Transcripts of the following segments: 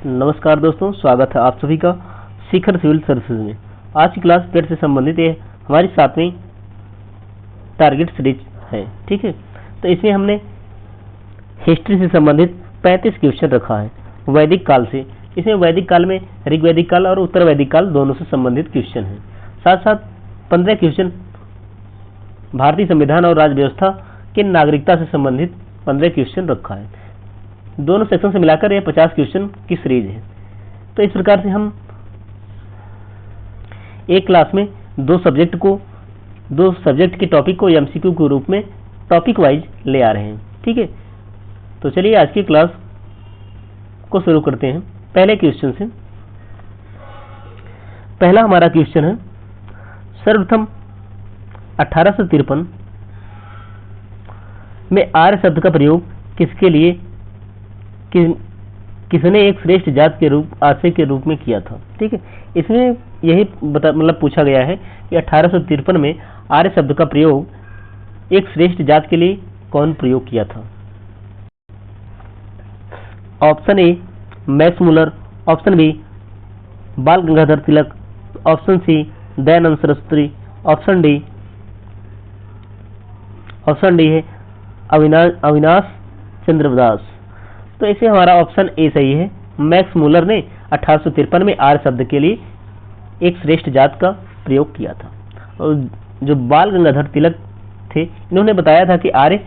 नमस्कार दोस्तों, स्वागत है आप सभी का शिखर सिविल सर्विसेज में। आज की क्लास पेड से संबंधित है, हमारी 7वीं टारगेट सीरीज है। ठीक है, तो इसमें हमने हिस्ट्री से संबंधित 35 क्वेश्चन रखा है वैदिक काल से। इसमें वैदिक काल में ऋग्वैदिक काल और उत्तर वैदिक काल दोनों से संबंधित क्वेश्चन हैं। साथ साथ 15 क्वेश्चन भारतीय संविधान और राज्य व्यवस्था की नागरिकता से संबंधित 15 क्वेश्चन रखा है। दोनों सेक्शन से मिलाकर यह 50 क्वेश्चन की सीरीज है। तो इस प्रकार से हम एक क्लास में दो सब्जेक्ट के टॉपिक को एमसीक्यू के रूप में टॉपिक वाइज ले आ रहे हैं। ठीक है, तो चलिए आज की क्लास को शुरू करते हैं पहले क्वेश्चन से। पहला हमारा क्वेश्चन है, सर्वप्रथम 1853 में आर्य शब्द का प्रयोग किसके लिए किसने एक श्रेष्ठ जात के आशय के रूप में किया था। ठीक है, इसमें यही पूछा गया है कि 1853 में आर्य शब्द का प्रयोग एक श्रेष्ठ जात के लिए कौन प्रयोग किया था। Option A Max Muller, option B Bal Gangadhar Tilak, option C Dayanand Saraswati, option D है अविनाश चंद्र दास। तो इसे हमारा ऑप्शन ए सही है। मैक्स मुलर ने 1853 में आर्य शब्द के लिए एक श्रेष्ठ जात का प्रयोग किया था। और जो बाल गंगाधर तिलक थे, इन्होंने बताया था कि आर्य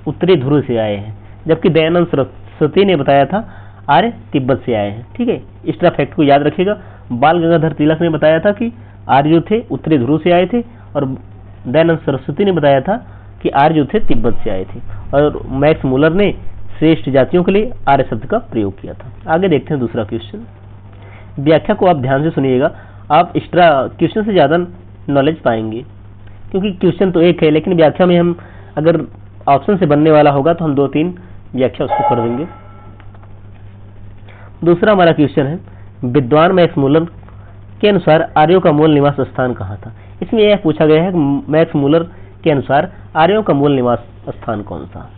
उत्तरी ध्रुव से आए हैं, जबकि दयानंद सरस्वती ने बताया था आर्य तिब्बत से आए हैं। ठीक है, इस तरह फैक्ट को याद रखिएगा। बाल गंगाधर तिलक ने बताया था कि आर्य जो थे उत्तरी ध्रुव से आए थे, और दयानंद सरस्वती ने बताया था कि आर्य जो थे तिब्बत से आए थे। और मैक्स मुलर ने श्रेष्ठ जातियों के लिए आर्य शब्द का प्रयोग किया था। आगे देखते हैं दूसरा क्वेश्चन। व्याख्या को आप ध्यान से सुनिएगा, आप एक्स्ट्रा क्वेश्चन से ज्यादा नॉलेज पाएंगे, क्योंकि क्वेश्चन तो एक है, लेकिन व्याख्या में हम अगर ऑप्शन से बनने वाला होगा तो हम 2-3 व्याख्या उसको कर देंगे। दूसरा हमारा क्वेश्चन है, विद्वान मैक्स मुलर के अनुसार आर्यों का मूल निवास स्थान कहाँ था। इसमें यह पूछा गया है कि मैक्स मुलर के अनुसार आर्यों का मूल निवास स्थान कौन सा।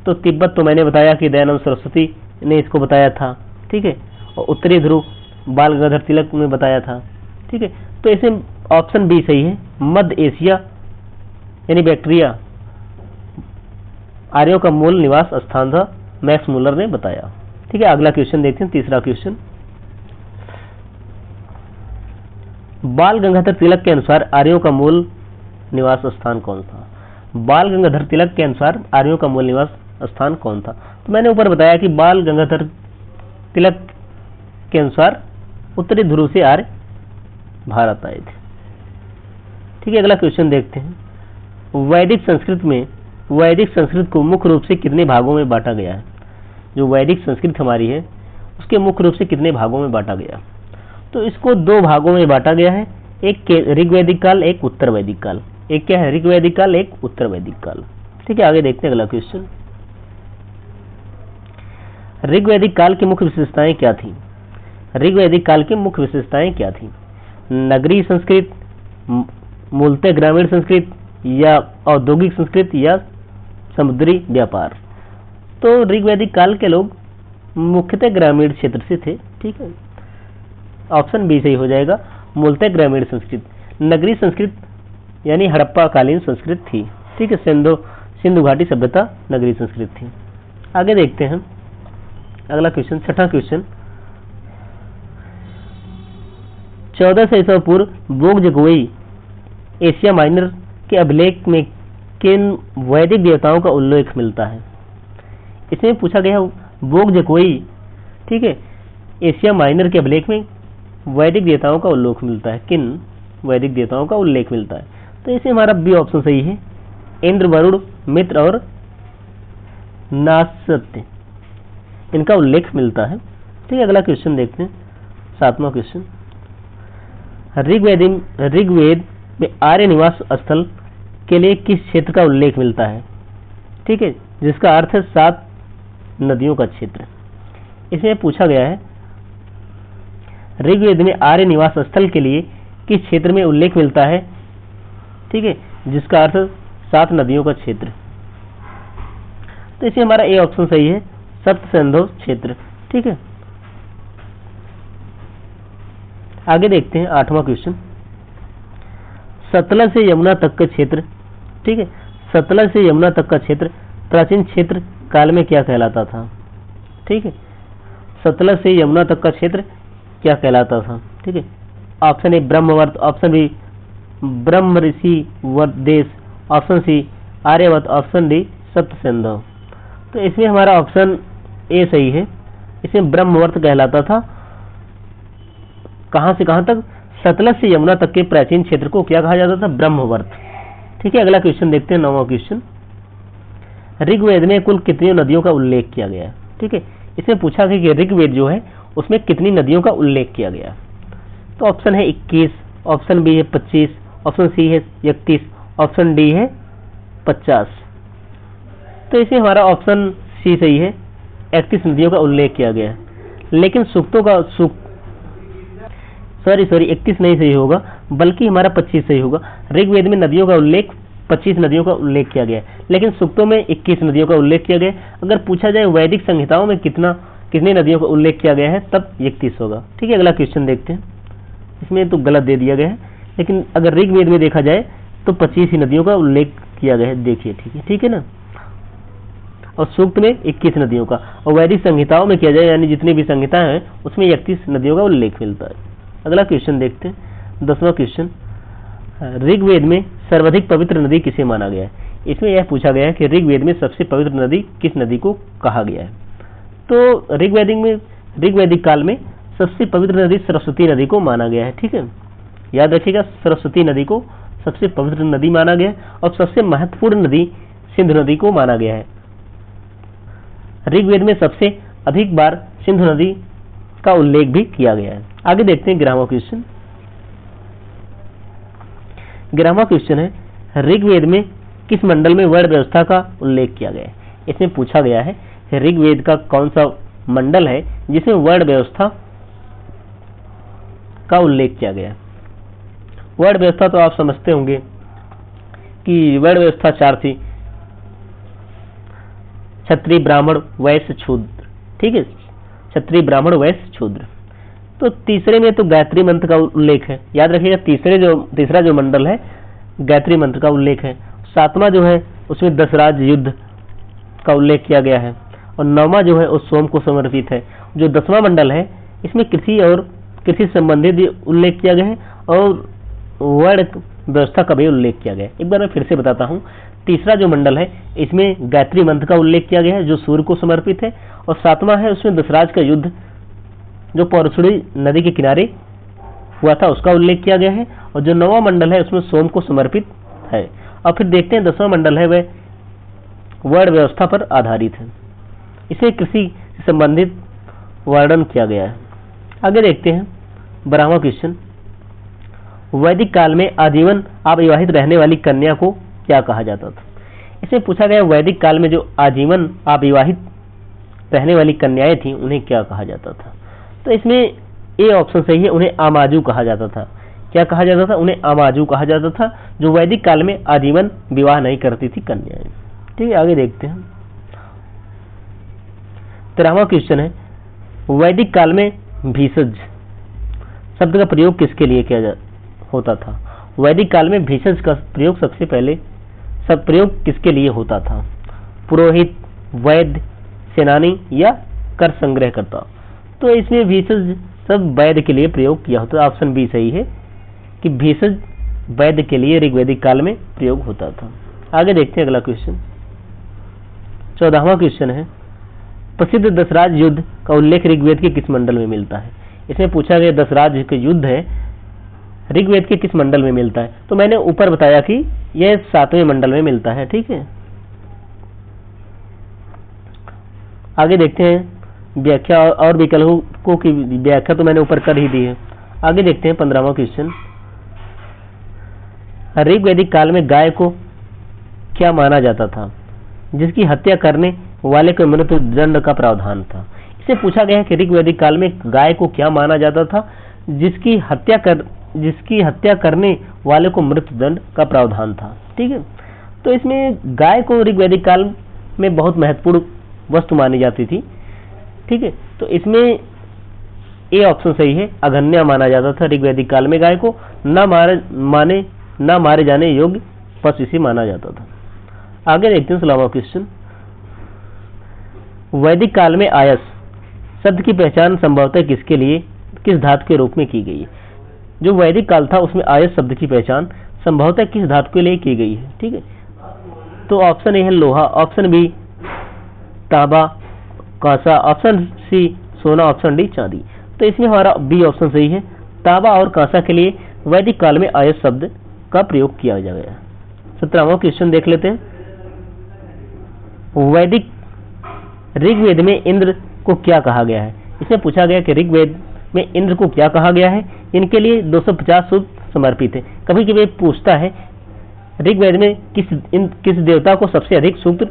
तो तिब्बत तो मैंने बताया कि दयानंद सरस्वती ने इसको बताया था। ठीक है, और उत्तरी ध्रुव बाल गंगाधर तिलक ने बताया था। ठीक है, तो इसे ऑप्शन बी सही है। मध्य एशिया यानी बैक्ट्रिया आर्यों का मूल निवास स्थान था, मैक्स मुलर ने बताया। ठीक है, अगला क्वेश्चन देखते हैं, तीसरा क्वेश्चन। बाल गंगाधर तिलक के अनुसार आर्यों का मूल निवास स्थान कौन था। बाल गंगाधर तिलक के अनुसार आर्यों का मूल निवास स्थान कौन था। तो मैंने ऊपर बताया कि बाल गंगाधर तिलक के अनुसार उत्तरी ध्रुव से आर्य भारत आए थे। ठीक है, अगला क्वेश्चन देखते हैं। वैदिक संस्कृत को मुख्य रूप से कितने भागों में बांटा गया है। जो वैदिक संस्कृत हमारी है उसके मुख्य रूप से कितने भागों में बांटा गया। तो इसको 2 भागों में बांटा गया है, एक ऋग्वैदिक काल, एक उत्तर वैदिक काल। एक क्या है, ऋग्वैदिक काल, एक उत्तर वैदिक काल। ठीक है, आगे देखते हैं अगला क्वेश्चन। ऋग्वैदिक काल की मुख्य विशेषताएं क्या थी। ऋग्वैदिक काल की मुख्य विशेषताएं क्या थी। नगरीय संस्कृत, मूलतः ग्रामीण संस्कृत, या औद्योगिक संस्कृत, या समुद्री व्यापार। तो ऋग्वैदिक काल के लोग मुख्यतः ग्रामीण क्षेत्र से थे। ठीक है, ऑप्शन बी सही हो जाएगा, मूलतः ग्रामीण संस्कृत। नगरीय संस्कृत यानी हड़प्पा कालीन संस्कृत थी। ठीक है, सिंधु घाटी सभ्यता नगरीय संस्कृत थी। आगे देखते हैं अगला क्वेश्चन, छठा क्वेश्चन। 1400 ईसा पूर्व बोगजगोई एशिया माइनर के अभिलेख में किन वैदिक देवताओं का उल्लेख मिलता है। इसमें पूछा गया बोगजगोई, ठीक है, एशिया माइनर के अभिलेख में वैदिक देवताओं का उल्लेख मिलता है। किन वैदिक देवताओं का उल्लेख मिलता है। तो इसे हमारा बी ऑप्शन सही है। इंद्र, वरुण, मित्र और नासत्य, इनका उल्लेख मिलता है। ठीक है, अगला क्वेश्चन देखते हैं, 7वां क्वेश्चन। ऋग्वेद में आर्य निवास स्थल के लिए किस क्षेत्र का उल्लेख मिलता है। ठीक है, जिसका अर्थ है 7 नदियों का क्षेत्र। इसमें पूछा गया है ऋग्वेद में आर्य निवास स्थल के लिए किस क्षेत्र में उल्लेख मिलता है। ठीक है, जिसका अर्थ 7 नदियों का क्षेत्र। तो इसे हमारा ए ऑप्शन सही है, सप्त सिंधु क्षेत्र। ठीक है। आगे देखते हैं 8वां क्वेश्चन। सतलज से यमुना तक का क्षेत्र, ठीक है, सतलज से यमुना तक का क्षेत्र प्राचीन क्षेत्र काल में क्या कहलाता था? ठीक है, सतलज से यमुना तक का क्षेत्र क्या कहलाता था? ठीक है, option A Brahmavart, option B Brahma Rishi Vart Desh, option C Aryavart, option D Saptasindhu. तो इसमें हमारा ऑप्शन ए सही है। इसमें ब्रह्मवर्त कहलाता था। कहां से कहां तक? सतलज से यमुना तक के प्राचीन क्षेत्र को क्या कहा जाता था? ब्रह्मवर्त। ठीक है, अगला क्वेश्चन देखते हैं 9वां क्वेश्चन। ऋग्वेद में कुल कितनी नदियों का उल्लेख किया गया है? ठीक है, इसमें पूछा गया कि ऋग्वेद जो है उसमें कितनी नदियों का उल्लेख किया गया। तो ऑप्शन है 21, ऑप्शन बी है 25, ऑप्शन सी है 31, ऑप्शन डी है 50। तो इसमें हमारा ऑप्शन सी सही है, 31 नदियों का उल्लेख किया गया है। लेकिन सूक्तों का सॉरी 31 नहीं सही होगा, बल्कि हमारा 25 सही होगा। ऋग्वेद में नदियों का उल्लेख 25 नदियों का उल्लेख किया गया है, लेकिन सूक्तों में 21 नदियों का उल्लेख किया गया है। अगर पूछा जाए वैदिक संहिताओं में कितनी नदियों का उल्लेख किया गया है, तब 31 होगा। ठीक है, अगला क्वेश्चन देखते हैं। इसमें तो गलत दे दिया गया है, लेकिन अगर ऋग्वेद में देखा जाए तो 25 ही नदियों का उल्लेख किया गया है। देखिए, ठीक है ना, और सूक्त में 21 नदियों का, और वैदिक संहिताओं में किया जाए यानी जितनी भी संहिताएं हैं उसमें 31 नदियों का उल्लेख मिलता है। अगला क्वेश्चन देखते हैं 10वां क्वेश्चन। ऋग्वेद में सर्वाधिक पवित्र नदी किसे माना गया है? इसमें यह पूछा गया है कि ऋग्वेद में सबसे पवित्र नदी किस नदी को कहा गया है। तो ऋग्वैदिक काल में सबसे पवित्र नदी सरस्वती नदी को माना गया है। ठीक है, याद रखिएगा, सरस्वती नदी को सबसे पवित्र नदी माना गया है, और सबसे महत्वपूर्ण नदी सिंधु नदी को माना गया है। ऋग्वेद में सबसे अधिक बार सिंधु नदी का उल्लेख भी किया गया है। आगे देखते हैं 11वां क्वेश्चन। 11वां क्वेश्चन है, ऋग्वेद में किस मंडल में वर्ण व्यवस्था का उल्लेख किया गया है? इसमें पूछा गया है ऋग्वेद का कौन सा मंडल है जिसमें वर्ण व्यवस्था का उल्लेख किया गया है। वर्ण व्यवस्था तो आप समझते होंगे कि वर्ण व्यवस्था 4 थी, क्षत्रिय ब्राह्मण वैश्य शूद्र। ठीक है, क्षत्रिय ब्राह्मण वैश्य शूद्र। तो तीसरे में तो गायत्री मंत्र का उल्लेख है, याद रखिएगा। तीसरा जो मंडल है गायत्री मंत्र का उल्लेख है। 7वां जो है उसमें दशराज युद्ध का उल्लेख किया गया है, और 9वां जो है उस सोम को समर्पित है। जो 10वां मंडल है इसमें कृषि संबंधित उल्लेख किया गया है, और वर्ण व्यवस्था का भी उल्लेख किया गया है। एक बार मैं फिर से बताता हूँ। तीसरा जो मंडल है इसमें गायत्री मंत्र का उल्लेख किया गया है जो सूर्य को समर्पित है, और 7वां है उसमें दशराज का युद्ध जो पौरुषणी नदी के किनारे हुआ था उसका उल्लेख किया गया है, और जो 9वां मंडल है उसमें सोम को समर्पित है। और फिर देखते हैं 10वां मंडल है वह वर्ण व्यवस्था पर आधारित है, इसे कृषि से संबंधित वर्णन किया गया है। आगे देखते हैं 12वां क्वेश्चन। वैदिक काल में आजीवन अविवाहित रहने वाली कन्या को क्या कहा जाता था? इसमें पूछा गया वैदिक काल में जो आजीवन अविवाहित रहने वाली कन्याएं थी उन्हें क्या कहा जाता था? तो इसमें ए ऑप्शन सही है, उन्हें आमाजू कहा जाता था। क्या कहा जाता था? उन्हें आमाजू कहा जाता था, जो वैदिक काल में आजीवन विवाह नहीं करती थी कन्याएं। ठीक है, आगे देखते हैं 13वां क्वेश्चन है, वैदिक काल में भीषज शब्द का प्रयोग किसके लिए होता था? वैदिक काल में भीषज का प्रयोग सबसे पहले प्रयोग किसके लिए होता था? पुरोहित, वैद्य, सेनानी या कर संग्रहकर्ता? तो इसमें भीषज सब वैद्य के लिए प्रयोग किया होता है। ऑप्शन बी सही है कि भीषज वैद्य के लिए ऋग्वैदिक काल में प्रयोग होता था। आगे देखते हैं अगला क्वेश्चन 14वां क्वेश्चन है, प्रसिद्ध दशराज युद्ध का उल्लेख ऋग्वेद के किस मंडल में मिलता है? इसमें पूछा गया दशराज का युद्ध है ऋग्वेद के किस मंडल में मिलता है? तो मैंने ऊपर बताया कि यह 7वें मंडल में मिलता है। ठीक है, आगे देखते हैं व्याख्या और विकल्पों की व्याख्या तो मैंने ऊपर कर ही दी है। आगे देखते हैं 15वां क्वेश्चन। ऋग्वैदिक काल में गाय को क्या माना जाता था जिसकी हत्या करने वाले को मृत्यु दंड का प्रावधान था? इसे पूछा गया है कि ऋग्वैदिक काल में गाय को क्या माना जाता था जिसकी हत्या करने वाले को मृत्यु दंड का प्रावधान था। ठीक है, तो इसमें गाय को ऋग्वैदिक काल में बहुत महत्वपूर्ण वस्तु मानी जाती थी। ठीक है, तो इसमें ए ऑप्शन सही है। अघन्या माना जाता था ऋग वैदिक काल में गाय को, न मारे जाने योग्य पशु इसे माना जाता था। आगे देखते हैं 16वां क्वेश्चन। वैदिक काल में आयस शब्द की पहचान संभवतः किसके लिए, किस धातु के रूप में की गई है। जो वैदिक काल था उसमें आयस शब्द की पहचान संभवतः किस धातु के लिए की गई है। ठीक है, तो ऑप्शन ए है लोहा, ऑप्शन बी तांबा कांसा, ऑप्शन सी सोना, ऑप्शन डी चांदी। तो इसमें हमारा बी ऑप्शन सही है। तांबा और कांसा के लिए वैदिक काल में आयस शब्द का प्रयोग किया गया। 17वां क्वेश्चन देख लेते हैं। वैदिक ऋग्वेद में इंद्र को क्या कहा गया है। इसमें पूछा गया कि ऋग्वेद में इंद्र को क्या कहा गया है। इनके लिए 250 सूक्त समर्पित है। कभी कभी पूछता है ऋग्वेद में किस देवता को सबसे अधिक सूक्त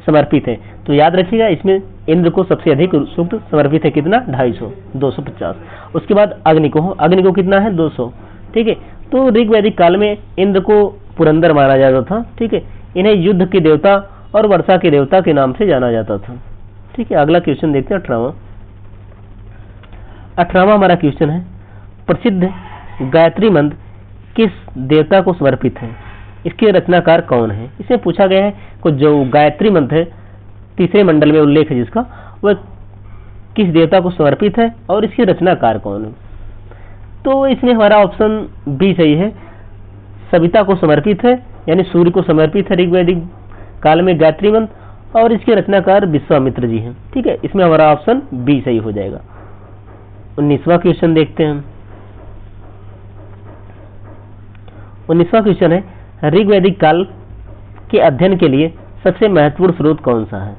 समर्पित है, तो याद रखिएगा इसमें इंद्र को सबसे अधिक सूक्त समर्पित है कितना, 250, 250। उसके बाद अग्नि को कितना है, 200। ठीक है, तो ऋग्वैदिक काल में इंद्र को पुरंदर माना जाता था। ठीक है, इन्हें युद्ध के देवता और वर्षा के देवता के नाम से जाना जाता था। ठीक है, अगला क्वेश्चन देखते हैं 18वां हमारा क्वेश्चन है, प्रसिद्ध गायत्री मंत्र किस देवता को समर्पित है, इसके रचनाकार कौन है। इसमें पूछा गया है कि जो गायत्री मंत्र है तीसरे मंडल में उल्लेख है जिसका, वह किस देवता को समर्पित है और इसके रचनाकार कौन है। तो इसमें हमारा ऑप्शन बी सही है, सविता को समर्पित है, यानी सूर्य को समर्पित है ऋग्वैदिक काल में गायत्री मंत्र, और इसके रचनाकार विश्वामित्र जी हैं। ठीक है, इसमें हमारा ऑप्शन बी सही हो जाएगा। 19वां क्वेश्चन देखते हैं। 19वां क्वेश्चन है, ऋग्वैदिक काल के अध्ययन के लिए सबसे महत्वपूर्ण स्रोत कौन सा है।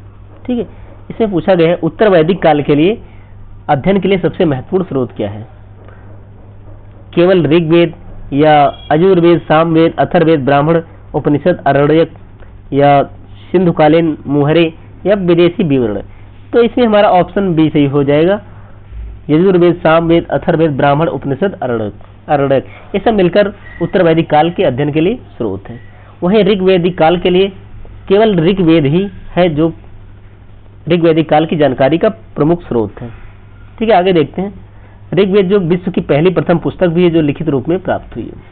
ठीक है, इसमें पूछा गया है उत्तर वैदिक काल के लिए अध्ययन के लिए सबसे महत्वपूर्ण स्रोत क्या है। केवल ऋग्वेद या यजुर्वेद, सामवेद, अथर्ववेद, ब्राह्मण, उपनिषद, आरण्यक या सिंधुकालीन मुहरे या विदेशी विवरण। तो इसमें हमारा ऑप्शन बी सही हो जाएगा, यजुर्वेद, सामवेद, अथर्ववेद, ब्राह्मण, उपनिषद, आरण्यक, ये सब मिलकर उत्तर वैदिक काल के अध्ययन के लिए स्रोत है। वहीं ऋग्वैदिक काल के लिए केवल ऋग्वेद ही है जो ऋग्वैदिक काल की जानकारी का प्रमुख स्रोत है। ठीक है, आगे देखते हैं। ऋग्वेद जो विश्व की पहली प्रथम पुस्तक भी है जो लिखित रूप में प्राप्त हुई है।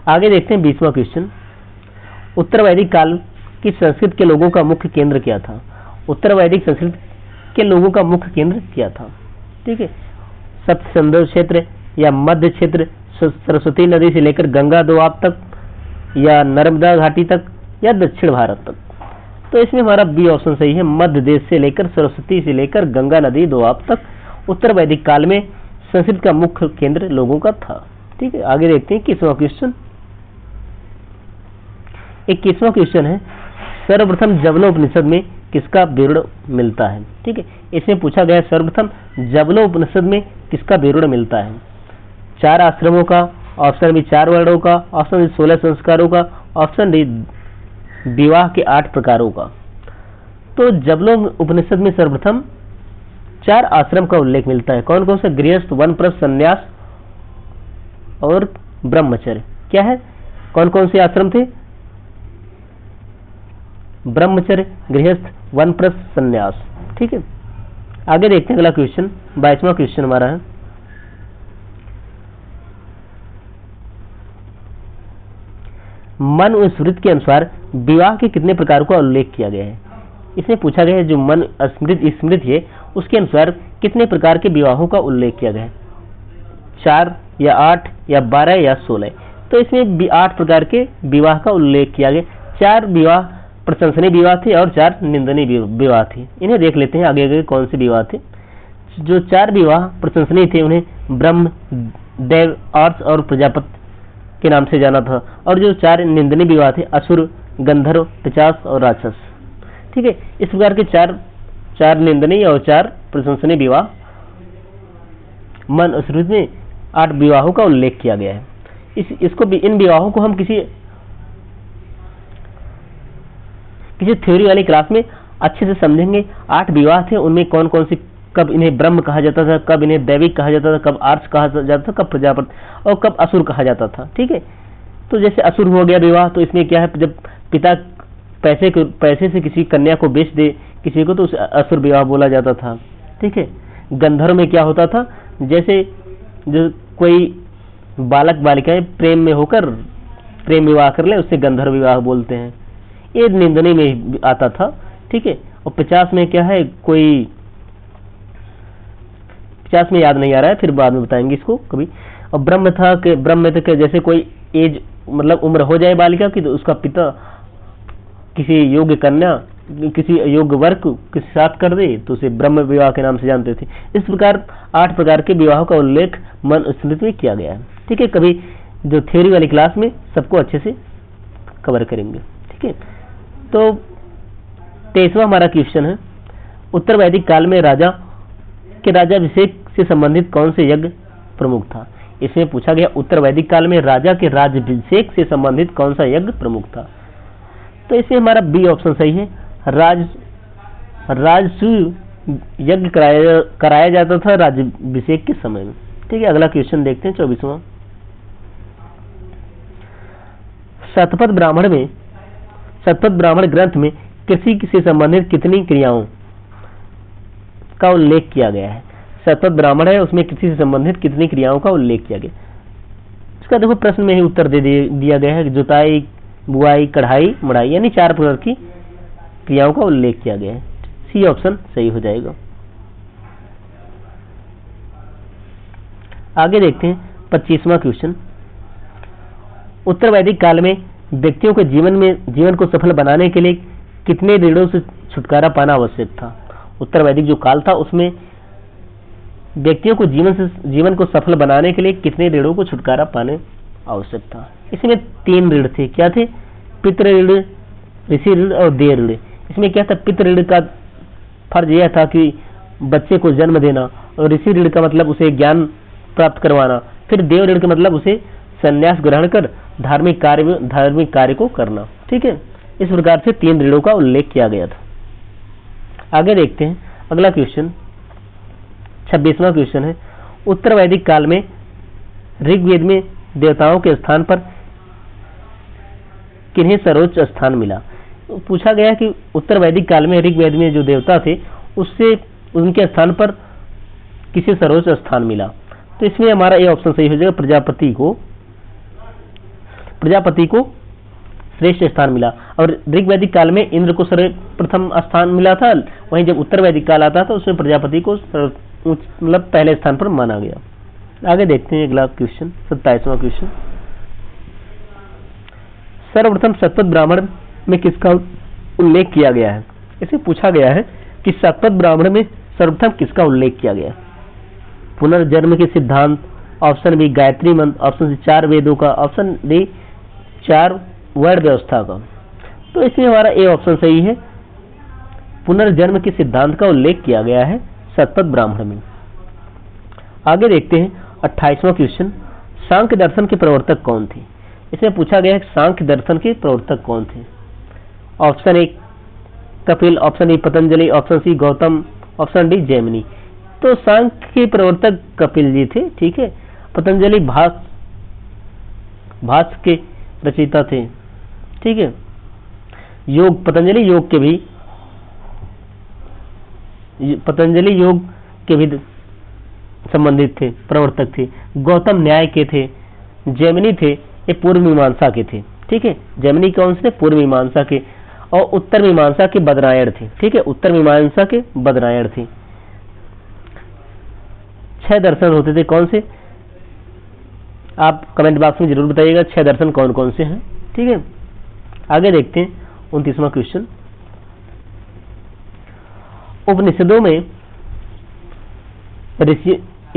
आगे देखते हैं 20वां क्वेश्चन, उत्तर वैदिक काल की संस्कृत के लोगों का मुख्य केंद्र क्या था। उत्तर वैदिक संस्कृत के लोगों का मुख्य केंद्र क्या था। ठीक है, सप्त सिंधु क्षेत्र या मध्य क्षेत्र, सरस्वती नदी से लेकर गंगा दोआब तक या नर्मदा घाटी तक या दक्षिण भारत तक। तो इसमें हमारा बी ऑप्शन सही है, मध्य देश से लेकर सरस्वती से लेकर गंगा नदी दोआब तक उत्तर वैदिक काल में संस्कृत का मुख्य केंद्र लोगों का था। ठीक है, आगे देखते हैं 21वां क्वेश्चन। 21वां क्वेश्चन है, सर्वप्रथम जबलोपनिषद में किसका विवरण मिलता है। ठीक है, इसमें पूछा गया सर्वप्रथम जबलोपनिषद में किसका विवरण मिलता है। 4 आश्रमों का, ऑप्शन बी 4 वर्णों का, ऑप्शन डी 16 संस्कारों का, ऑप्शन डी विवाह के 8 प्रकारों का। तो जबलोपनिषद में सर्वप्रथम 4 आश्रम का उल्लेख मिलता है। कौन कौन से, गृहस्थ, वानप्रस्थ, संन्यास और ब्रह्मचर्य। क्या है, कौन कौन से आश्रम थे, ब्रह्मचर्य, गृहस्थ, वानप्रस्थ, संन्यास। ठीक है, आगे देखते हैं अगला क्वेश्चन। 22वां क्वेश्चन हमारा है, मन और स्मृति के अनुसार विवाह के कितने प्रकार का उल्लेख किया गया है। इसमें पूछा गया है जो मन स्मृति है उसके अनुसार कितने प्रकार के विवाहों का उल्लेख किया गया है, 4 या 8 या 12 या 16। तो इसमें 8 प्रकार के विवाह का उल्लेख किया गया। 4 विवाह प्रशंसनीय विवाह थे और 4 निंदनीय विवाह थे। इन्हें देख लेते हैं आगे आगे कौन से विवाह थे। जो 4 विवाह प्रशंसनीय थे उन्हें ब्रह्म, देव, आर्ष और प्रजापति के नाम से जाना था, और जो 4 निंदनीय विवाह थे असुर, गंधर्व, पिशाच और राक्षस। ठीक है, इस प्रकार के 4 निंदनीय और 4 प्रशंसनीय विवाह मन और स्मृति में 8 विवाहों का उल्लेख किया गया है। इन विवाहों को हम किसी थ्योरी वाली क्लास में अच्छे से समझेंगे। 8 विवाह थे, उनमें कौन कौन सी, कब इन्हें ब्रह्म कहा जाता था, कब इन्हें दैविक कहा जाता था, कब आर्ष कहा जाता था, कब प्रजापति और कब असुर कहा जाता था। ठीक है, तो जैसे असुर हो गया विवाह, तो इसमें क्या है, जब पिता पैसे से किसी कन्या को बेच दे किसी को तो उसे असुर विवाह बोला जाता था। ठीक है। गंधर्व में क्या होता था, जैसे जो कोई बालक बालिकाएं प्रेम में होकर प्रेम विवाह कर ले उससे गंधर्व विवाह बोलते हैं, ये निंदनीय में आता था। ठीक है। और 50 में क्या है, कोई 50 में याद नहीं आ रहा है, फिर बाद में बताएंगे इसको कभी। और ब्रह्म था कि ब्रह्म था कि जैसे कोई एज मतलब उम्र हो जाए बालिका की तो उसका पिता किसी योग्य कन्या किसी योग्य वर्ग के साथ कर दे तो उसे ब्रह्म विवाह के नाम से जानते थे। इस प्रकार 8 प्रकार के विवाहों का उल्लेख मनुस्मृति में किया गया है। ठीक है। कभी जो थ्योरी वाली क्लास में सबको अच्छे से कवर करेंगे। ठीक है। तो 23वां हमारा क्वेश्चन है, उत्तर वैदिक काल में राजा के राज्याभिषेक से संबंधित कौन से यज्ञ प्रमुख था। इसमें पूछा गया उत्तर वैदिक काल में राजा के राज्याभिषेक से संबंधित कौन सा यज्ञ प्रमुख था। तो इसमें हमारा बी ऑप्शन सही है, राजसूय यज्ञ कराया जाता था राज्याभिषेक के समय में। ठीक है। अगला क्वेश्चन देखते हैं 24वां। शतपथ ब्राह्मण ग्रंथ में कृषि से संबंधित कितनी क्रियाओं का उल्लेख किया गया है। शतपथ ब्राह्मण है, उसमें कृषि से संबंधित कितनी क्रियाओं का उल्लेख किया गया। इसका देखो प्रश्न में ही उत्तर दे दिया गया है कि जुताई, बुआई, कढ़ाई, मढ़ाई, यानी 4 प्रकार की क्रियाओं का उल्लेख किया गया है। सी ऑप्शन सही हो जाएगा। आगे देखते हैं 25वां क्वेश्चन। उत्तर वैदिक काल में व्यक्तियों के जीवन को सफल बनाने के लिए कितने ऋणों से छुटकारा पाना आवश्यक था। उत्तर वैदिक जो काल था उसमें व्यक्तियों को जीवन को सफल बनाने के लिए कितने ऋणों को छुटकारा पाने आवश्यक था। इसमें 3 ऋण थे। क्या थे? पितृ ऋण, ऋषि ऋण और देय ऋण। इसमें क्या था, पितृ ऋण का फर्ज यह था कि बच्चे को जन्म देना, और ऋषि ऋण का मतलब उसे ज्ञान प्राप्त करवाना, फिर देव ऋण का मतलब उसे संन्यास ग्रहण कर धार्मिक कार्य को करना। ठीक है। इस प्रकार से 3 ऋणों का उल्लेख किया गया था। आगे देखते हैं अगला क्वेश्चन 26वां क्वेश्चन है, उत्तर वैदिक काल में ऋग्वेद में देवताओं के स्थान पर किन्हें सर्वोच्च स्थान मिला। पूछा गया कि उत्तर वैदिक काल में ऋग्वेद में जो देवता थे उससे उनके स्थान पर किसे सर्वोच्च स्थान मिला। तो इसमें हमारा ये ऑप्शन सही हो जाएगा, प्रजापति को श्रेष्ठ स्थान मिला। और ऋग्वैदिक काल में इंद्र को सर्वप्रथम स्थान मिला था, वहीं जब उत्तर वैदिक काल आता था उसमें प्रजापति को मतलब पहले स्थान पर माना गया। आगे देखते हैं अगला क्वेश्चन 27वां क्वेश्चन। सर्वप्रथम शतपथ ब्राह्मण में किसका उल्लेख किया गया है। इसे पूछा गया है कि शतपथ ब्राह्मण में सर्वप्रथम किसका उल्लेख किया गया। पुनर्जन्म के सिद्धांत, ऑप्शन बी गायत्री मंत्र, ऑप्शन सी 4 वेदों का, ऑप्शन डी 4 वर्ण व्यवस्था का। तो इसमें हमारा ए ऑप्शन सही है, पुनर्जन्म के सिद्धांत का उल्लेख किया गया है शतपथ ब्राह्मण में। आगे देखते हैं 28वां क्वेश्चन, सांख्य दर्शन के प्रवर्तक कौन थे। इसमें पूछा गया है सांख्य दर्शन के प्रवर्तक कौन थे। Option A Kapil, option B Patanjali, option C Gautam, option D Jaimini. तो सांख्य के प्रवर्तक कपिल जी थे। ठीक है। पतंजलि भाष्य के रचयिता थे। ठीक है। पतंजलि योग के भी संबंधित थे, प्रवर्तक थे। गौतम न्याय के थे। जैमिनी थे, ये पूर्व मीमांसा के थे। ठीक है। जैमिनी कौन से? पूर्व मीमांसा के। और उत्तर मीमांसा के बदनायण थे। ठीक है। उत्तर मीमांसा के बदनायण थे। 6 दर्शन होते थे, कौन से? आप कमेंट बॉक्स में जरूर बताइएगा 6 दर्शन कौन कौन से हैं। ठीक है। आगे देखते हैं 29वां क्वेश्चन। उपनिषदों में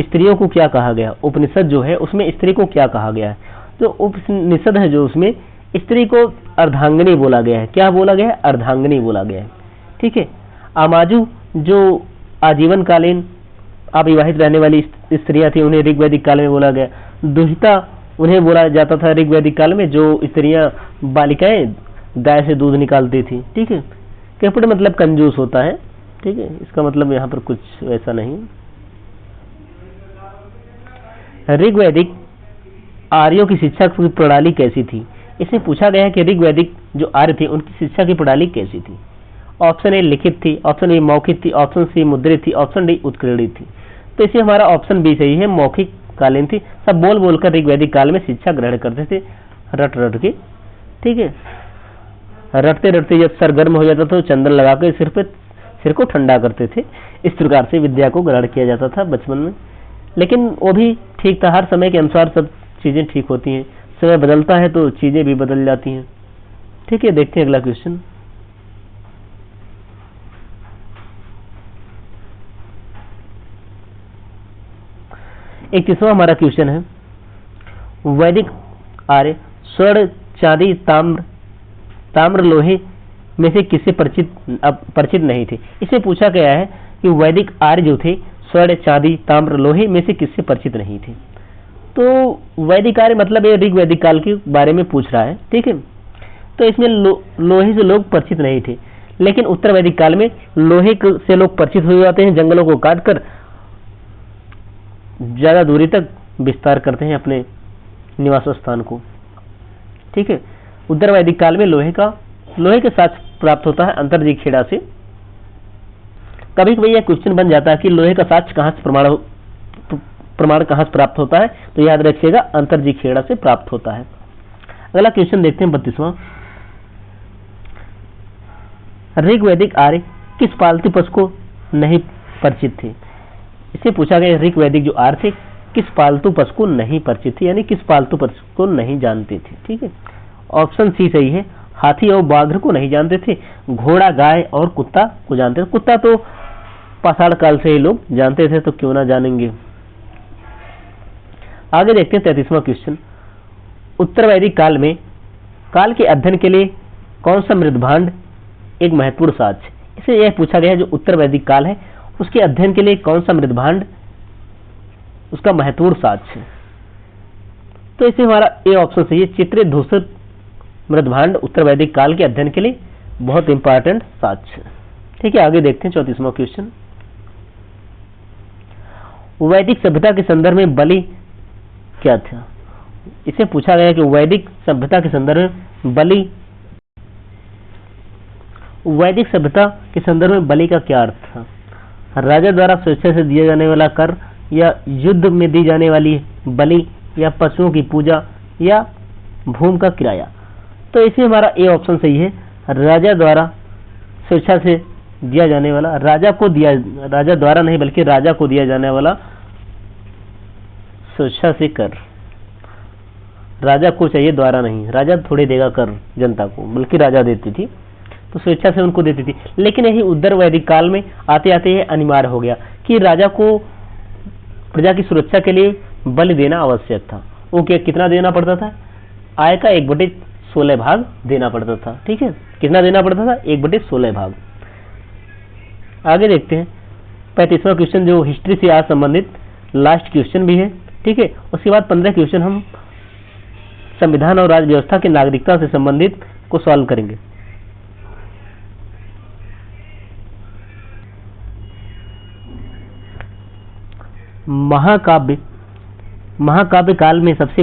स्त्रियों को क्या कहा गया। उपनिषद जो है उसमें स्त्री को क्या कहा गया है। तो उपनिषद है जो उसमें स्त्री को अर्धांगिनी बोला गया है। क्या बोला गया है? अर्धांगिनी बोला गया है। ठीक है। आमाजु जो आजीवन कालीन अविवाहित रहने वाली स्त्रियां थी उन्हें ऋग्वैदिक काल में बोला गया। दुहिता उन्हें बोला जाता था ऋग्वैदिक काल में जो स्त्रियां बालिकाएं गाय से दूध निकालती थी। ठीक है। कैपुट मतलब कंजूस होता है। ठीक है। इसका मतलब यहाँ पर कुछ ऐसा नहीं। ऋग्वैदिक आर्यों की शिक्षा की प्रणाली कैसी थी। इसमें पूछा गया है कि ऋग्वैदिक जो आर्य थे उनकी शिक्षा की प्रणाली कैसी थी। ऑप्शन ए लिखित थी, ऑप्शन बी मौखिक थी, ऑप्शन सी मुद्रित थी, ऑप्शन डी उत्कीर्णित थी। तो इसमें हमारा ऑप्शन बी सही है, मौखिक कालीन थी। सब बोल बोलकर ऋग्वैदिक काल में शिक्षा ग्रहण करते थे, रट रट के। ठीक है, रटते रटते जब सर गर्म हो जाता था तो चंदन लगा कर सिर को ठंडा करते थे। इस प्रकार से विद्या को ग्रहण किया जाता था बचपन में। लेकिन वो भी ठीक था, हर समय के अनुसार सब चीजें ठीक होती हैं, समय बदलता है तो चीजें भी बदल जाती हैं। ठीक है, देखते हैं अगला क्वेश्चन। एक तीसरा हमारा क्वेश्चन है, वैदिक आर्य स्वर्ण चांदी ताम्र लोहे में से किससे परिचित नहीं थे। इसे पूछा गया है कि वैदिक आर्य जो थे स्वर्ण चांदी ताम्र लोहे में से किससे परिचित नहीं थे। तो वैदिक आर्य मतलब ये ऋग्वैदिक काल के बारे में पूछ रहा है। ठीक है, तो इसमें लोहे से लोग परिचित नहीं थे, लेकिन उत्तर वैदिक काल में लोहे से लोग परिचित हो जाते हैं, जंगलों को काटकर ज्यादा दूरी तक विस्तार करते हैं अपने निवास स्थान को। ठीक है, उत्तर वैदिक काल में लोहे के साथ प्राप्त होता है अंतर्जी खेड़ा से। कभी कभी यह क्वेश्चन बन जाता है कि लोहे का साक्ष्य कहां से प्रमाण कहां से प्राप्त होता है, तो याद रखिएगा अंतर्जी खेड़ा से प्राप्त होता है। अगला क्वेश्चन देखते हैं 32वां। ऋग्वैदिक आर्य किस पालतू पशु को नहीं परिचित थे। इससे पूछा गया ऋग्वैदिक जो आर्य थे किस पालतू पशु को नहीं परिचित थे, यानी किस पालतू पशु को नहीं जानते थे। ठीक है, ऑप्शन सी सही है, हाथी और बाघ को नहीं जानते थे, घोड़ा गाय और कुत्ता को जानते थे। कुत्ता तो पाषाण काल से ही लोग जानते थे, तो क्यों ना जानेंगे। आगे देखते हैं 33वां क्वेश्चन। उत्तर वैदिक काल में काल के अध्ययन के लिए कौन सा मृदभांड एक महत्वपूर्ण साक्ष्य। इसे यह पूछा गया है जो उत्तर वैदिक काल है उसके अध्ययन के लिए कौन सा मृदभांड उसका महत्वपूर्ण साक्ष्य। तो इसे हमारा ए ऑप्शन सही है, चित्रित धूसर मृदभांड उत्तर वैदिक काल के अध्ययन के लिए बहुत इंपॉर्टेंट साक्ष्य। ठीक है, आगे देखते हैं 34वां क्वेश्चन। वैदिक सभ्यता के संदर्भ में बलि क्या था। इसे पूछा गया कि वैदिक सभ्यता के संदर्भ में बलि का क्या अर्थ था। राजा द्वारा स्वेच्छा से दिया जाने वाला कर, या युद्ध में दी जाने वाली बलि, या पशुओं की पूजा, या भूमि का किराया। तो इसमें हमारा ए ऑप्शन सही है, राजा द्वारा स्वेच्छा से दिया जाने वाला, राजा द्वारा नहीं बल्कि राजा को दिया जाने वाला स्वेच्छा से कर। राजा को चाहिए, द्वारा नहीं, राजा थोड़े देगा कर जनता को, बल्कि राजा देती थी, तो स्वेच्छा से उनको देती थी। लेकिन यही उत्तर वैदिक काल में आते आते ये अनिवार्य हो गया कि राजा को प्रजा की सुरक्षा के लिए बलि देना आवश्यक था। वो कितना देना पड़ता था, आय का 1/16 भाग देना पड़ता था। ठीक है, कितना देना पड़ता था, 1/16 भाग। आगे देखते हैं 35वां क्वेश्चन जो हिस्ट्री से आज संबंधित लास्ट क्वेश्चन भी है। ठीक है, उसके बाद 15 क्वेश्चन हम संविधान और राज्य व्यवस्था की नागरिकता से संबंधित को सॉल्व करेंगे। महाकाव्य काल में सबसे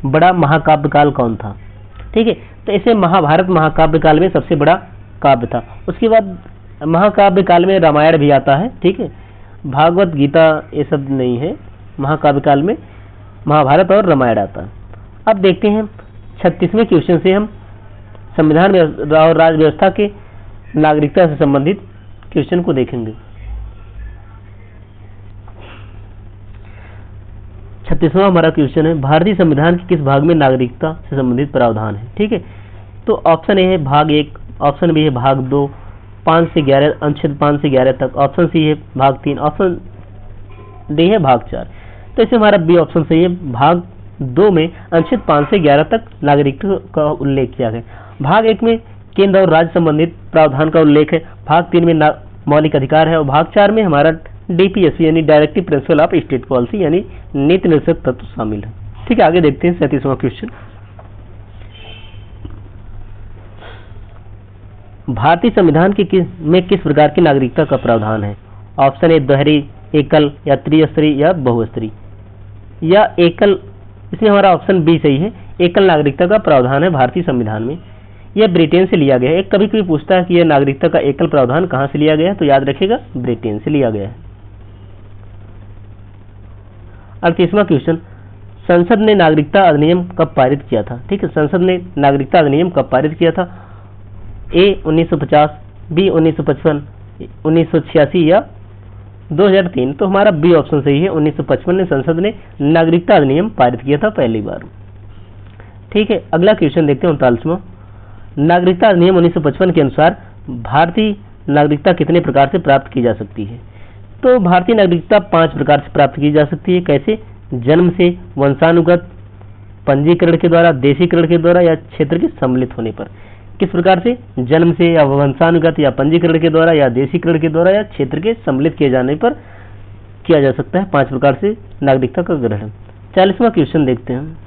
बड़ा महाकाव्य काल कौन था। ठीक है, तो इसे महाभारत महाकाव्य काल में सबसे बड़ा काव्य था। उसके बाद महाकाव्य काल में रामायण भी आता है। ठीक है, भागवत गीता ये सब नहीं है, महाकाव्य काल में महाभारत और रामायण आता है। अब देखते हैं 36वें क्वेश्चन से हम संविधान और राज्य व्यवस्था के नागरिकता से संबंधित क्वेश्चन को देखेंगे। 36वां हमारा क्वेश्चन है, भारतीय संविधान के किस भाग में नागरिकता से संबंधित प्रावधान है। ठीक है, तो ऑप्शन ए है भाग 1, ऑप्शन बी है भाग 2, 5 से 11 अनुच्छेद 5 से 11 तक, ऑप्शन सी है भाग 3, ऑप्शन डी है भाग 4। तो इसे हमारा बी ऑप्शन सही है, भाग 2 में अनुच्छेद 5 से 11 तक नागरिकता का उल्लेख किया गया। भाग 1 में केंद्र और राज्य संबंधित प्रावधान का उल्लेख है, भाग 3 में मौलिक अधिकार है, और भाग 4 में हमारा डीपीएसपी यानी directive principle of state policy यानी नीति निर्देशक तत्व शामिल है। ठीक है, आगे देखते हैं 37वां क्वेश्चन। भारतीय संविधान में किस प्रकार की नागरिकता का प्रावधान है। ऑप्शन ए दोहरी, एकल या त्रिस्तरीय या बहुस्तरीय, या एकल। इसमें हमारा ऑप्शन बी सही है, एकल नागरिकता का प्रावधान है भारतीय संविधान में। यह ब्रिटेन से लिया गया है। कभी कभी पूछता है कि यह नागरिकता का एकल प्रावधान कहाँ से लिया गया है, तो याद रखिएगा ब्रिटेन से लिया गया है। 38वां क्वेश्चन, संसद ने नागरिकता अधिनियम कब पारित किया था? ठीक है, संसद ने नागरिकता अधिनियम कब पारित किया था? ए 1950, बी 1955, 1986 या 2003? तो हमारा बी ऑप्शन सही है। 1955 में संसद ने नागरिकता अधिनियम पारित किया था पहली बार। ठीक है, अगला क्वेश्चन देखते हैं 39वां। नागरिकता अधिनियम 1955 के अनुसार भारतीय नागरिकता कितने प्रकार से प्राप्त की जा सकती है? तो भारतीय नागरिकता 5 प्रकार से प्राप्त की जा सकती है। कैसे? जन्म से, वंशानुगत, पंजीकरण के द्वारा, देशीकरण के द्वारा या क्षेत्र के सम्मिलित होने पर। किस प्रकार से? जन्म से या वंशानुगत या पंजीकरण के द्वारा या देशीकरण के द्वारा या क्षेत्र के सम्मिलित किए जाने पर किया जा सकता है 5 प्रकार से नागरिकता का ग्रहण। 40वां क्वेश्चन देखते हैं।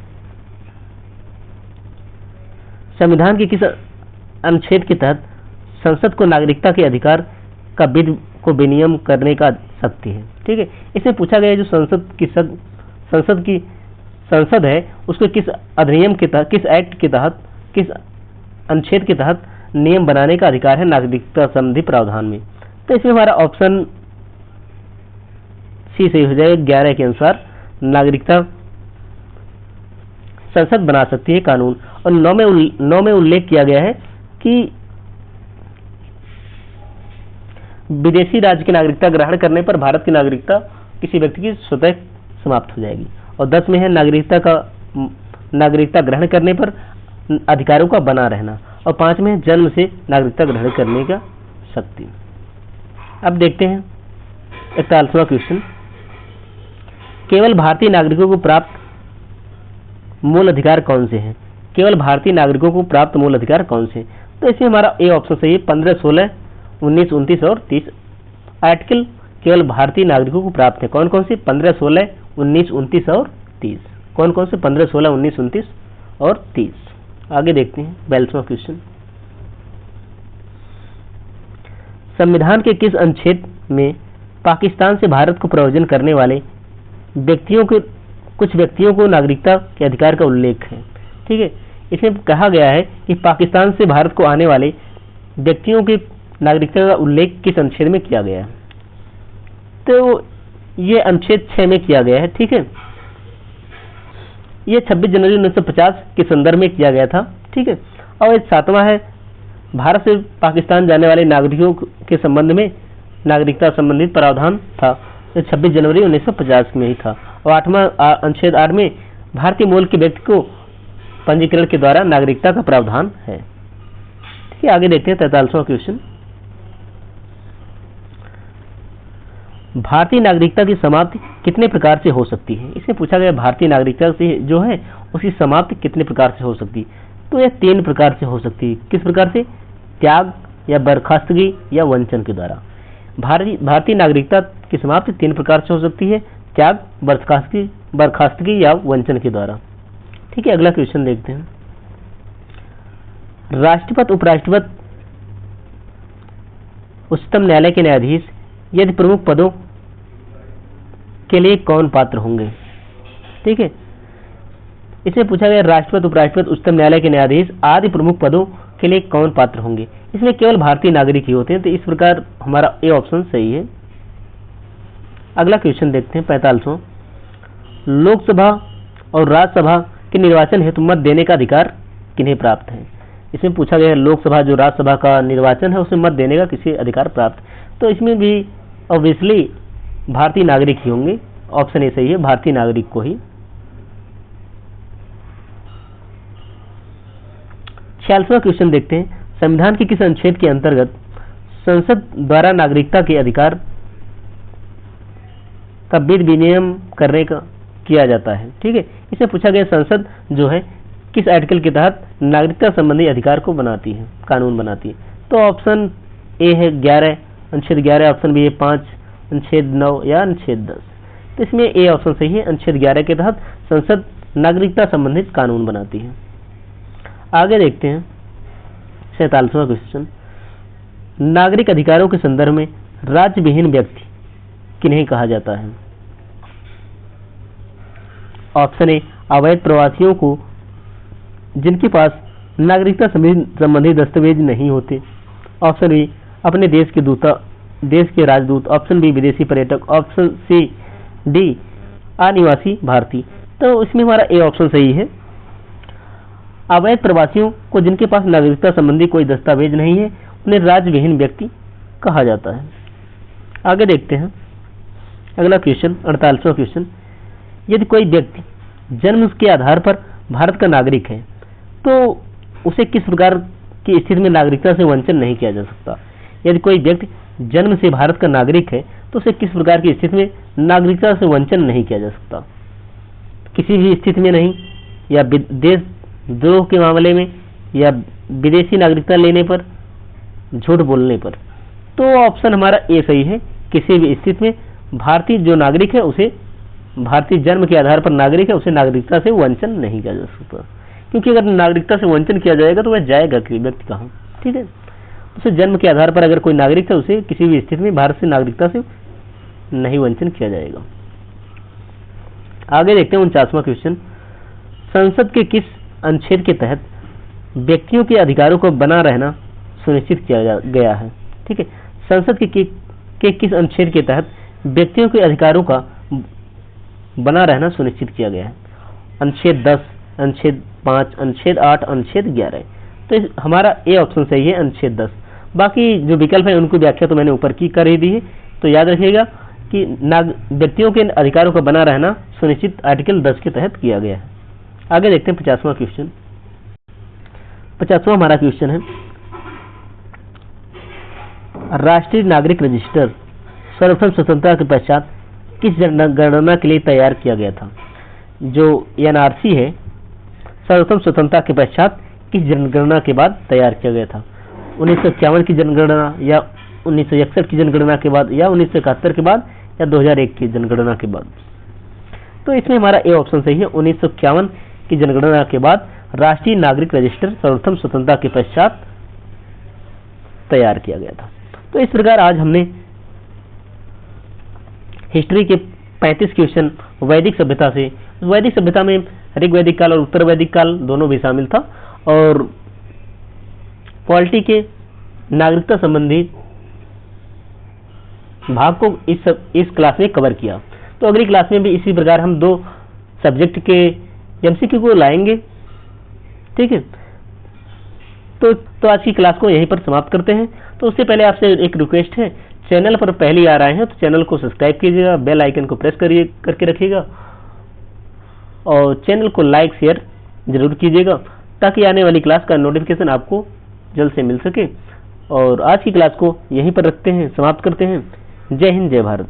संविधान के किस अनुच्छेद के तहत संसद को नागरिकता के अधिकार का विधि को विनियम करने का शक्ति है? ठीक है, इसमें पूछा गया है जो संसद है उसको किस अधिनियम के तहत, किस एक्ट के तहत, किस अनुच्छेद के तहत नियम बनाने का अधिकार है नागरिकता संबंधी प्रावधान में। तो इसमें हमारा ऑप्शन सी सही हो जाएगा। 11 के अनुसार नागरिकता संसद बना सकती है कानून। और 9 में उल्लेख किया गया है कि विदेशी राज्य की नागरिकता ग्रहण करने पर भारत की नागरिकता किसी व्यक्ति की स्वतः समाप्त हो जाएगी। और 10 में है नागरिकता ग्रहण करने पर अधिकारों का बना रहना। और 5 में जन्म से नागरिकता ग्रहण करने का शक्ति। अब देखते हैं 41वां क्वेश्चन। केवल भारतीय नागरिकों को प्राप्त मूल अधिकार कौन से हैं? केवल भारतीय नागरिकों को प्राप्त मूल अधिकार कौन से? तो इसमें हमारा ए ऑप्शन सही है। 15, 16, 19, 29 और 30 आर्टिकल केवल भारतीय नागरिकों को प्राप्त है। कौन कौन से? 15, 16, 19, 29 और 30। कौन कौन से? 15, 16, 19, 29 और 30। आगे देखते हैं 42वां क्वेश्चन। संविधान के किस अनुच्छेद में पाकिस्तान से भारत को प्रव्रजन करने वाले कुछ व्यक्तियों को नागरिकता के अधिकार का उल्लेख है? ठीक है, इसमें कहा गया है कि पाकिस्तान से भारत को आने वाले व्यक्तियों की नागरिकता का उल्लेख किस अनुच्छेद में किया गया है? तो ये अनुच्छेद 6 में किया गया है। ठीक है, ये 26 जनवरी 1950 के संदर्भ में किया गया था। ठीक है, और ये 7वां है भारत से पाकिस्तान जाने वाले नागरिकों के संबंध में नागरिकता संबंधित प्रावधान था। ये 26 जनवरी 1950 में ही था। और 8वां अनुच्छेद 8 में भारतीय मूल के व्यक्ति को पंजीकरण के द्वारा नागरिकता का प्रावधान है। ठीक है, आगे देखते हैं 43वां क्वेश्चन। भारतीय नागरिकता की समाप्ति कितने प्रकार से हो सकती है? इसमें पूछा गया भारतीय नागरिकता से जो है उसकी समाप्ति कितने प्रकार से हो सकती है? तो यह 3 प्रकार से हो सकती है। किस प्रकार से? त्याग या बर्खास्तगी या वंचन के द्वारा। भारतीय नागरिकता की समाप्ति 3 प्रकार से हो सकती है। त्याग, बर्खास्तगी या वंचन के द्वारा। ठीक है, अगला क्वेश्चन देखते हैं। राष्ट्रपति, उपराष्ट्रपति, उच्चतम न्यायालय के न्यायाधीश यदि प्रमुख पदों के लिए कौन पात्र होंगे? ठीक है, इसमें पूछा गया राष्ट्रपति, उपराष्ट्रपति, उच्चतम न्यायालय के न्यायाधीश आदि प्रमुख पदों के लिए कौन पात्र होंगे? इसमें केवल भारतीय नागरिक ही होते हैं। तो इस प्रकार हमारा ए ऑप्शन सही है। अगला क्वेश्चन देखते हैं 45वां। लोकसभा और राज्यसभा के निर्वाचन हेतु मत देने का अधिकार किन्हें प्राप्त है? इसमें पूछा गया है लोकसभा जो राज्यसभा का निर्वाचन है उसमें मत देने का किसी अधिकार प्राप्त। तो इसमें भी ऑब्वियसली भारतीय नागरिक ही होंगे। ऑप्शन ए सही है, भारतीय नागरिक को ही। 46वां क्वेश्चन देखते हैं। संविधान के किस अनुच्छेद के अंतर्गत संसद द्वारा नागरिकता के अधिकार का विधि विनियम करने का किया जाता है? ठीक है, इसमें पूछा गया संसद जो है किस आर्टिकल के तहत नागरिकता संबंधी अधिकार को बनाती है, कानून बनाती है? तो ऑप्शन ए है 11, अनुच्छेद 11। ऑप्शन बी है 5, अनुच्छेद 9 या अनुच्छेद 10। तो इसमें ए ऑप्शन सही है, अनुच्छेद 11 के तहत संसद नागरिकता संबंधित कानून बनाती है। आगे देखते हैं 47वां क्वेश्चन। नागरिक अधिकारों के संदर्भ में राज्य विहीन व्यक्ति किन्हें कहा जाता है? ऑप्शन ए अवैध प्रवासियों को जिनके पास नागरिकता संबंधी दस्तावेज नहीं होते। ऑप्शन बी अपने देश के राजदूत। ऑप्शन बी विदेशी पर्यटक। ऑप्शन सी डी अनिवासी भारतीय। तो इसमें हमारा ए ऑप्शन सही है। अवैध प्रवासियों को जिनके पास नागरिकता संबंधी कोई दस्तावेज नहीं है उन्हें राज्य विहीन व्यक्ति कहा जाता है। आगे देखते हैं अगला क्वेश्चन, 48वां क्वेश्चन। यदि कोई व्यक्ति जन्म के आधार पर भारत का नागरिक है तो उसे किस प्रकार की स्थिति में नागरिकता से वंचन नहीं किया जा सकता। यदि कोई व्यक्ति जन्म से भारत का नागरिक है तो उसे किस प्रकार की स्थिति में नागरिकता से वंचन नहीं किया जा सकता। किसी भी स्थिति में नहीं, या देशद्रोह के मामले में, या विदेशी नागरिकता लेने पर, झूठ बोलने पर। तो ऑप्शन हमारा ए सही है। किसी भी स्थिति में भारतीय जो नागरिक है उसे, भारतीय जन्म के आधार पर नागरिक है, उसे नागरिकता से वंचन नहीं किया जा सकता। क्योंकि अगर नागरिकता से वंचन किया जाएगा तो वह जाएगा कि व्यक्ति कहाँ, ठीक है। उसे जन्म के आधार पर अगर कोई नागरिक है उसे किसी भी स्थिति में भारत से नागरिकता से नहीं वंचन किया जाएगा। आगे देखते हैं 49वां क्वेश्चन। संसद के किस अनुच्छेद के तहत व्यक्तियों के अधिकारों को बना रहना सुनिश्चित किया गया है। ठीक है, संसद के किस अनुच्छेद के तहत व्यक्तियों के अधिकारों का बना रहना सुनिश्चित किया गया है। अनुच्छेद 10, अनुच्छेद 5, अनुच्छेद 8, अनुच्छेद 11। तो हमारा ए ऑप्शन सही है, अनुच्छेद 10। बाकी जो विकल्प है उनकी व्याख्या तो मैंने ऊपर की कर ही दी है। तो याद रखिएगा कि व्यक्तियों के अधिकारों का बना रहना सुनिश्चित आर्टिकल 10 के तहत किया गया है। आगे देखते हैं 50वां क्वेश्चन। 50वां हमारा क्वेश्चन है, राष्ट्रीय नागरिक रजिस्टर सर्वप्रथम स्वतंत्रता के पश्चात किस जनगणना के लिए तैयार किया गया था। जो एनआरसी है सर्वप्रथम स्वतंत्रता के पश्चात किस जनगणना के बाद तैयार किया गया था। 1951 की जनगणना, या 1961 की जनगणना के बाद, या 1971 के बाद, या 2001 की जनगणना के बाद। तो इसमें हमारा ए ऑप्शन सही है। 1951 की जनगणना के बाद राष्ट्रीय नागरिक रजिस्टर सर्वप्रथम स्वतंत्रता के पश्चात तैयार किया गया था। तो इस प्रकार आज हमने हिस्ट्री के 35 क्वेश्चन वैदिक सभ्यता से, वैदिक सभ्यता में ऋग्वैदिक काल और उत्तर वैदिक काल दोनों भी शामिल था, और पॉलिटी के नागरिकता संबंधी भाग को इस क्लास में कवर किया। तो अगली क्लास में भी इसी प्रकार हम 2 सब्जेक्ट के एमसीक्यू को लाएंगे। ठीक है, तो आज की क्लास को यहीं पर समाप्त करते हैं। तो उससे पहले आपसे एक रिक्वेस्ट है, चैनल पर पहले आ रहे हैं तो चैनल को सब्सक्राइब कीजिएगा, बेल आइकन को प्रेस करके रखिएगा, और चैनल को लाइक शेयर जरूर कीजिएगा ताकि आने वाली क्लास का नोटिफिकेशन आपको जल्द से मिल सके। और आज की क्लास को यहीं पर रखते हैं, समाप्त करते हैं। जय हिंद, जय भारत।